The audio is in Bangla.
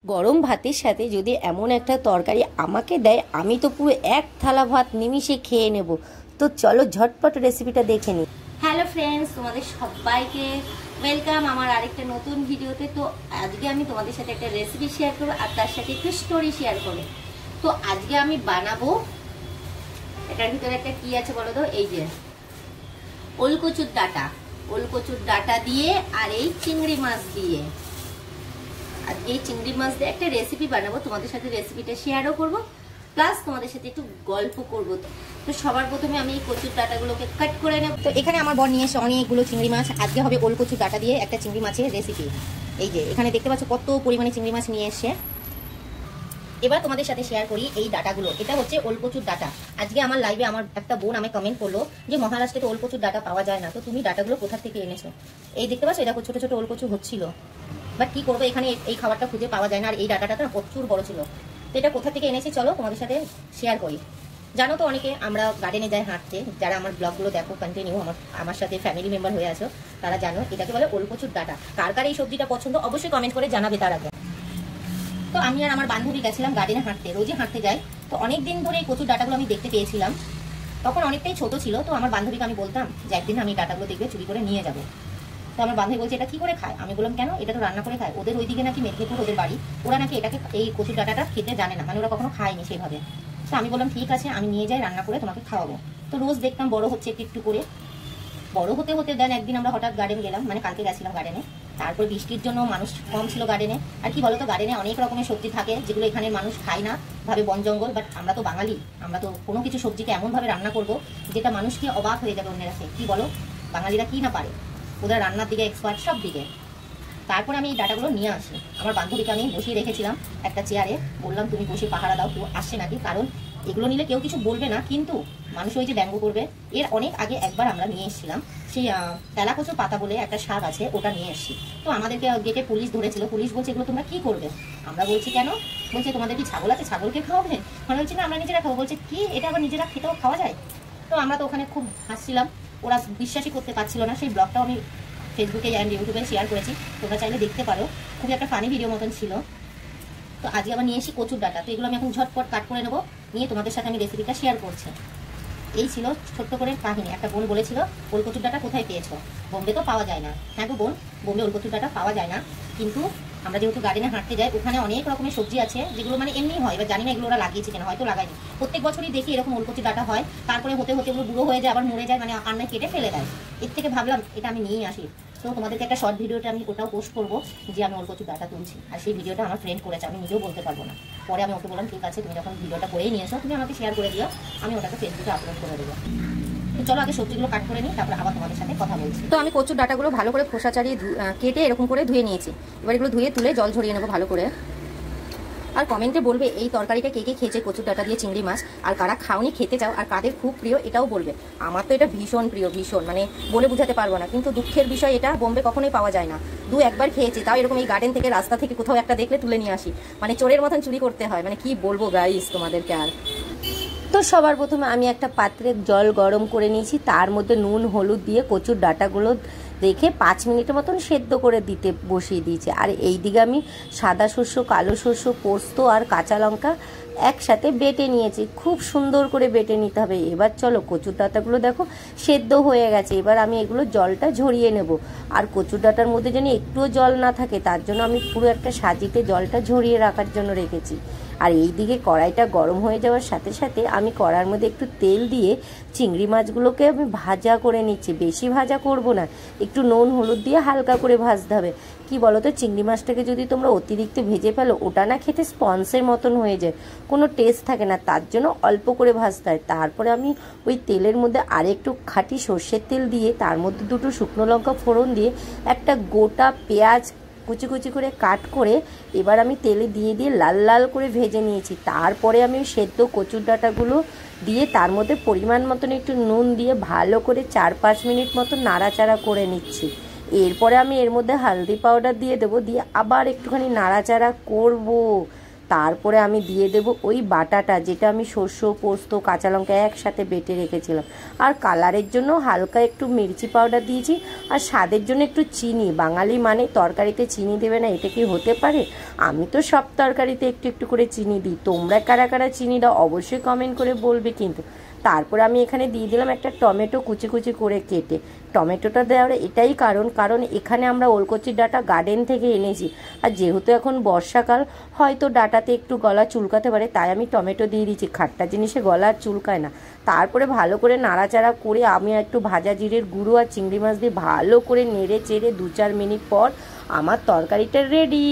গরম ভাতের সাথে যদি এমন একটা তরকারি আমাকে দেয়, আমি তো পুরো এক থালা ভাত নিমিষে খেয়ে নেব। তো চলো ঝটপট রেসিপিটা দেখে নিই। হ্যালো ফ্রেন্ডস, তোমাদের সবাইকে ওয়েলকাম আমার আরেকটা নতুন ভিডিওতে। তো আজকে আমি তোমাদের সাথে একটা রেসিপি শেয়ার করবো আর তার সাথে একটু স্টোরি শেয়ার করবো। তো আজকে আমি বানাবো, এটার ভিতরে একটা কি আছে বলো তো, এই যে ওলকচুর ডাটা দিয়ে আর এই চিংড়ি মাছ দিয়ে, আর এই চিংড়ি মাছ দিয়ে একটা রেসিপি বানাবো, তোমাদের সাথে রেসিপিটা শেয়ারও করব, প্লাস তোমাদের সাথে একটু গল্প করব। তো সবার প্রথমে আমি এই কচুর ডাটাগুলোকে কাট করে নেব। তো এখানে আমার বর নিয়ে এসে অনেকগুলো চিংড়ি মাছ, আজকে হবে ওলকচুর ডাটা দিয়ে একটা চিংড়ি মাছের রেসিপি। এই যে এখানে দেখতে পাচ্ছ কত পরিমাণে চিংড়ি মাছ নিয়ে এসে। এবার তোমাদের সাথে শেয়ার করি এই ডাটাগুলো। এটা হচ্ছে ওলকচুর ডাটা। আজকে আমার লাইভে আমার একটা বোন আমায় কমেন্ট করলো যে মহারাষ্ট্রে তো ওলকচুর ডাটা পাওয়া যায় না, তো তুমি ডাটাগুলো কোথা থেকে এনেছো? এই দেখতে পাচ্ছ, এটা ছোট ছোট ওলকচু হচ্ছিল, বাট কি করবো, এখানে এই খাবারটা খুঁজে পাওয়া যায় না। আর এই ডাটাটা প্রচুর বড় ছিল, তো এটা কোথা থেকে এনেছি চলো তোমাদের সাথে শেয়ার করি। জানো তো অনেকে আমরা গার্ডেনে যাই হাঁটতে, যারা আমার ব্লগগুলো দেখো কন্টিনিউ, আমার সাথে ফ্যামিলি মেম্বার হয়ে আছো, তারা জানো এটাকে বলে ওলকচুর ডাটা। কার কার এই সবজিটা পছন্দ অবশ্যই কমেন্ট করে জানাবে তার আগে। তো আমি আর আমার বান্ধবী গেছিলাম গার্ডেনে হাঁটতে, রোজই হাঁটতে যাই। তো অনেকদিন ধরে এই কচুর ডাটাগুলো আমি দেখতে পেয়েছিলাম, তখন অনেকটাই ছোট ছিল। তো আমার বান্ধবীকে আমি বলতাম যে একদিন আমি ডাটাগুলো দেখবে চুরি করে নিয়ে যাবো। তো আমার বান্ধবী বলছে এটা কি করে খায়? আমি বললাম কেন, এটা তো রান্না করে খায়, ওদের ওইদিকে নাকি মেদিনীপুর ওদের বাড়ি, ওরা নাকি এটাকে এই কচুর ডাটাটা খেতে জানে না, মানে ওরা কখনো খায়নি সেভাবে। তো আমি বললাম ঠিক আছে, আমি নিয়ে যাই, রান্না করে তোমাকে খাওয়াবো। তো রোজ দেখতাম বড় হচ্ছে একটু একটু করে, বড় হতে হতে দেন একদিন আমরা হঠাৎ গার্ডেনে গেলাম, মানে কালকে গেছিলাম গার্ডেনে। তারপর বৃষ্টির জন্য মানুষ কম ছিল গার্ডেনে। আর কি বলতো, গার্ডেনে অনেক রকমের সবজি থাকে যেগুলো এখানে মানুষ খায় না, ভাবে বন জঙ্গল, বাট আমরা তো বাঙালি, আমরা তো কোনো কিছু সবজিকে এমনভাবে রান্না করবো যেটা মানুষকে অবাক হয়ে যাবে অন্যের কাছে। কি বলো, বাঙালিরা কি না পারে, ওদের রান্নার দিকে এক্সপার্ট সব দিকে। তারপর আমি এই ডাটাগুলো নিয়ে আসি, আমার বান্ধবীকে আমি বসিয়ে রেখেছিলাম একটা চেয়ারে, বললাম তুমি বসে পাহারা দাও, কেউ আসছে নাকি, কারণ এগুলো নিলে কেউ কিছু বলবে না, কিন্তু মানুষ ওই যে ব্যঙ্গ করবে। এর অনেক আগে একবার আমরা নিয়ে এসেছিলাম সেই তেলাকচুর পাতা বলে একটা শাক আছে, ওটা নিয়ে এসেছি। তো আমাদেরকে গেটে পুলিশ ধরেছিল, পুলিশ বলছে এগুলো তোমরা কি করবে? আমরা বলছি কেন, বলছে তোমাদের কি ছাগল আছে, ছাগলকে খাওয়াবে? মানে বলছি না আমরা নিজেরা খাবো। বলছে কি, এটা আবার নিজেরা খেতেও খাওয়া যায়? তো আমরা তো ওখানে খুব হাসছিলাম, ওরা বিশ্বাসই করতে পারছিল না। সেই ব্লগটাও আমি ফেসবুকে অ্যান্ড ইউটিউবে শেয়ার করেছি, তোমরা চাইলে দেখতে পারো, খুবই একটা ফানি ভিডিও মতন ছিল। তো আজকে আবার নিয়ে এসি কচুর ডাটা, তো এগুলো আমি এখন ঝটপট কাট করে নেবো, নিয়ে তোমাদের সাথে আমি রেসিপিটা শেয়ার করছি। এই ছিল ছোট্ট করে কাহিনী। একটা বোন বলেছিল ওলকচুর ডাটা কোথায় পেয়েছো, বোম্বে তো পাওয়া যায় না। হ্যাঁ গো বোন, বোম্বে ওলকচুর ডাটা পাওয়া যায় না, কিন্তু আমরা যেহেতু গার্ডেনে হাঁটতে যাই, ওখানে অনেক রকমের সবজি আছে যেগুলো মানে এমনি হয়, এবার জানি না এগুলো ওরা লাগিয়েছে কিনা, হয়তো লাগায়নি। প্রত্যেক বছরই দেখি এরকম ওলকচুর ডাটা হয়, তারপরে হতে হতে ওগুলো বুড়ো হয়ে যায়, আবার মরে যায়, মানে আন্নায় কেটে ফেলে দেয়। এর থেকে ভাবলাম এটা আমি নিয়ে আসি। তো তোমাদেরকে একটা শর্ট ভিডিওটা আমি ওটাও পোস্ট করবো যে আমি ওলকচুর ডাটা তুলছি, আর সেই ভিডিওটা আমার ফ্রেন্ড করেছে, আমি নিজেও বলতে পারবো না। পরে আমি ওকে বললাম ঠিক আছে, তুমি যখন ভিডিওটা করেই নিয়েছো তুমি আমাকে শেয়ার করে দিও, আমি ওটাকে ফেসবুকে আপলোড করে দেবো। তো চলো আগে সবজিগুলো কাট করে নিই, তারপরে আবার তোমাদের সাথে কথা বলছি। তো আমি কচুর ডাটাগুলো ভালো করে খোসা ছাড়িয়ে কেটে এরকম করে ধুয়ে নিয়েছি। এবার এগুলো ধুয়ে তুলে জল ঝরিয়ে নেবো ভালো করে। আর কমেন্টে বলবে এই তরকারিটা কে কে খেয়েছে কচুর ডাটা দিয়ে চিংড়ি মাছ, আর কারা খাওনি খেতে চাও, আর কাদের খুব প্রিয় এটাও বলবে। আমার তো এটা ভীষণ প্রিয়, ভীষণ, মানে বলে বোঝাতে পারবো না। কিন্তু দুঃখের বিষয়, এটা বোম্বে কখনোই পাওয়া যায় না। একবার খেয়েছি, তাও এরকম এই গার্ডেন থেকে রাস্তা থেকে কোথাও একটা দেখলে তুলে নিয়ে আসি, মানে চোরের মতন চুরি করতে হয়, মানে কি বলবো গাইস তোমাদেরকে। আর তো সবার প্রথমে আমি একটা পাত্রে জল গরম করে নিয়েছি, তার মধ্যে নুন হলুদ দিয়ে কচুর ডাটাগুলো রেখে 5 মিনিটের মতন সেদ্ধ করে দিতে বসিয়ে দিয়েছি। আর এই দিকে আমি সাদা শস্য, কালো শস্য, পোস্ত আর কাঁচা লঙ্কা একসাথে বেটে নিয়েছি, খুব সুন্দর করে বেটে নিতে হবে। এবার চলো কচুর ডাটাগুলো দেখো সেদ্ধ হয়ে গেছে, এবার আমি এগুলো জলটা ঝরিয়ে নেব। আর কচুর ডাটার মধ্যে যেন একটুও জল না থাকে, তার জন্য আমি পুরো একটা সাজিতে জলটা ঝরিয়ে রাখার জন্য রেখেছি। আর এই দিকে কড়াইটা গরম হয়ে যাওয়ার সাথে সাথে আমি কড়ার মধ্যে একটু তেল দিয়ে চিংড়ি মাছগুলোকে আমি ভাজা করে নিচ্ছি, বেশি ভাজা করব না, একটু নুন হলুদ দিয়ে হালকা করে ভাজতে হবে। কি বলো তো, চিংড়ি মাছটাকে যদি তোমরা অতিরিক্ত ভেজে ফেলো, ওটা না খেতে স্পঞ্জের মতন হয়ে যায়, কোনো টেস্ট থাকে না, তার জন্য অল্প করে ভাজতে হয়। তারপরে আমি ওই তেলের মধ্যে আরেকটু খাঁটি সর্ষের তেল দিয়ে, তার মধ্যে 2টো শুকনো লঙ্কা ফোড়ন দিয়ে, একটা গোটা পেঁয়াজ কুচি কুচি করে কাট করে এবার আমি তেলে দিয়ে লাল লাল করে ভেজে নিয়েছি। তারপরে আমি সেদ্ধ কচুর ডাটাগুলো দিয়ে তার মধ্যে পরিমাণ মতন একটু নুন দিয়ে ভালো করে 4-5 মিনিট মতো নাড়াচাড়া করে নিচ্ছি। এরপরে আমি এর মধ্যে হলদি পাউডার দিয়ে দেবো, দিয়ে আবার একটুখানি নাড়াচাড়া করব। তারপরে আমি দিয়ে দেব ওই বাটাটা, যেটা আমি সর্ষে, পোস্ত, কাঁচা লঙ্কা একসাথে বেটে রেখেছিলাম। আর কালারের জন্য হালকা একটু মির্চি পাউডার দিয়েছি, আর স্বাদের জন্য একটু চিনি। বাঙালি মানে তরকারিতে চিনি দেবে না, এটা কি হতে পারে? আমি তো সব তরকারিতে একটু একটু করে চিনি দিই। তোমরা কারা কারা চিনি দাও অবশ্যই কমেন্ট করে বলবে কিন্তু। তারপরে আমি এখানে দিয়ে দিলাম একটা টমেটো কুচি কুচি করে কেটে। টমেটোটা দেওয়ার এটাই কারণ এখানে আমরা ওলকচির ডাঁটা গার্ডেন থেকে এনেছি, আর যেহেতু এখন বর্ষাকাল হয়তো ডাঁটাতে একটু গলা চুলকাতে পারে, তাই আমি টমেটো দিয়ে দিচ্ছি। খাট্টা জিনিসে গলা আর চুলকায় না। তারপরে ভালো করে নাড়াচাড়া করে আমি একটু ভাজা জিরের গুঁড়ো আর চিংড়ি মাছ দিয়ে ভালো করে নেড়ে চেড়ে 2-4 মিনিট পর আমার তরকারিটা রেডি।